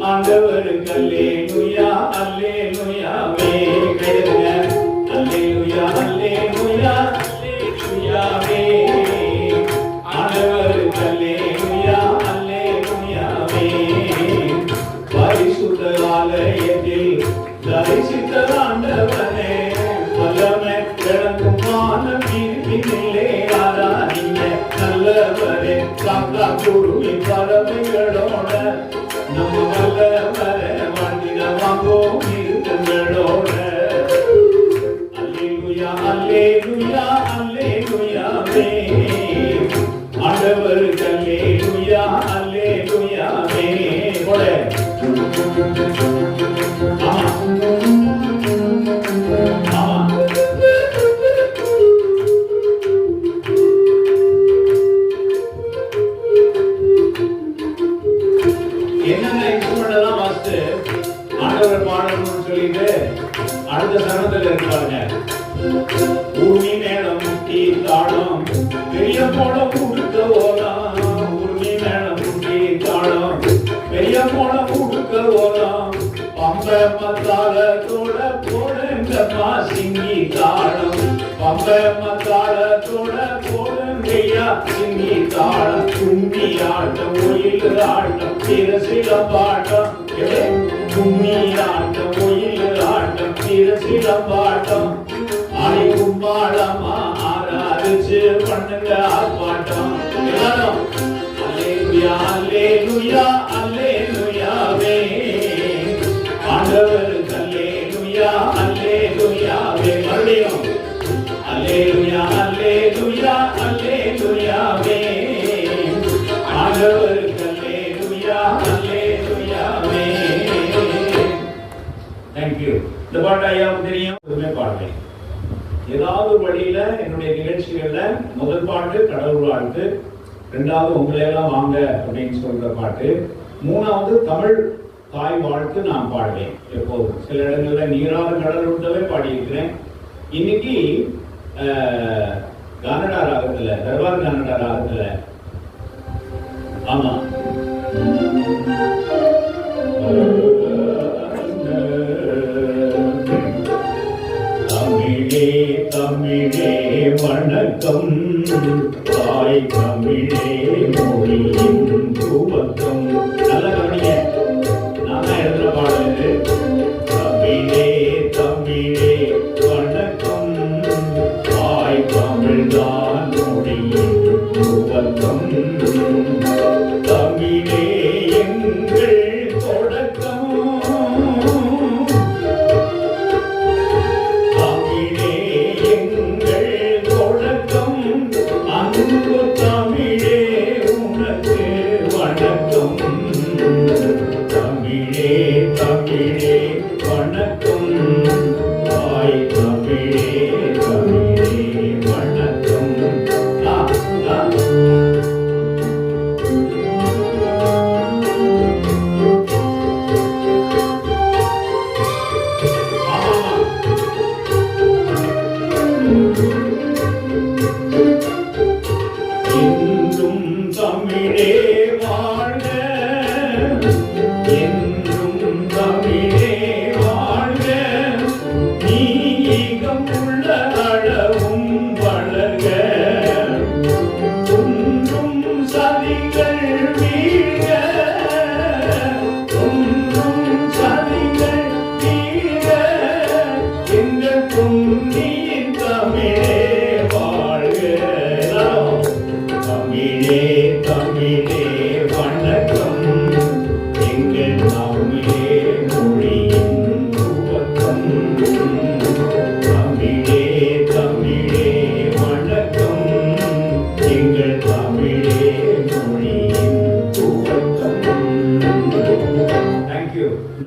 ஆண்டவருக்கு அல்லேலூயா அல்லேலூயாவே கைதட்டுங்க. அல்லேலூயா அல்லேலூயா அல்லேலூயாவே ஆண்டவருக்கு அல்லேலூயா அல்லேலூயாவே. பரிசுத்த ஆலயத்தில் தரிசித்த ஆண்டவரே வல்லமை விளங்கும் வானம் இருப்பினிலே ஆராதிங்க நல்லவரே காக்கா குருவின் பறவைகளோட நம்ம நல்லவரே வாழ்ந்திட வாங்கோ இருங்களோட. அல்லேலூயா அல்லேலூயா அல்லேலூயாவே ஆண்டவருக்கு அல்லேலூயா அல்லேலூயாவே. போல அடுத்த சரணத்தில் இருக்காங்க. பூமி மேடம் முட்டி தாளம் பெரிய போல கொடுக்க ஓலாம். பூமி மேடம் முட்டி தாளம் பெரிய போல கொடுக்க ஓலாம். பம்ப மத்தாளத்தோட போடுங்க சிங்கி தாளம். பம்ப மத்தாளத்தோட போடுங்கய்யா சிங்கி தாளம். கும்மி ஆட்டம் ஒயில் ஆட்டம் சில பாட்டம் கும்மி ஆட்டம் ஒயில் ஆட்டம் சிலம்பாட்டம் ஆடி கும்பாளமா ஆராதிச்சு பண்ணுங்க ஆர்ப்பாட்டம். எல்லாரும் அல்லேலூயா அல்லேலூயா அல்லேலூயாவே ஆண்டவருக்கு அல்லேலூயா அல்லேலூயாவே. மறுபடியும் அல்லேலூயா அல்லேலூயா அல்லேலூயாவே ஆண்டவருக்கு அல்லேலூயா அல்லேலூயாவே. Thank you. இந்த பாட்டு ஐயாவுக்கு தெரியும், பாடுறேன். ஏதாவது வழியில என்னுடைய நிகழ்ச்சிகள்ல முதல் பாட்டு கடவுள் வாழ்த்து, ரெண்டாவது உங்களை எல்லாம் வாங்க அப்படின்னு சொல்ற பாட்டு, மூணாவது தமிழ் தாய் வாழ்த்து நான் பாடுவேன் எப்போதும். சில இடங்கள்ல நீராறு கடல் விட்டவே பாடியிருக்கிறேன். இன்னைக்கு கன்னடா ராகத்துல, தர்பார் கன்னடா ராகத்துல, ஆமா தமிழே தமிழே வணக்கம், தாய் தமிழே மொழியின் துவக்கம். நல்ல கவனிங்க, நான் தான் எழுதுற பாடல். தமிழே தமிழே வணக்கம், தாய் தமிழ்தான் மொழியின் துவக்கம். தமிழே எங்கள் தொடக்கம், தமிழே எங்கள் தொடக்கம். அன்பு தமிழே உனக்கு வணக்கம், தமிழே தமிழே வணக்கம், தாய் தமிழே தமிழே வணக்கம்.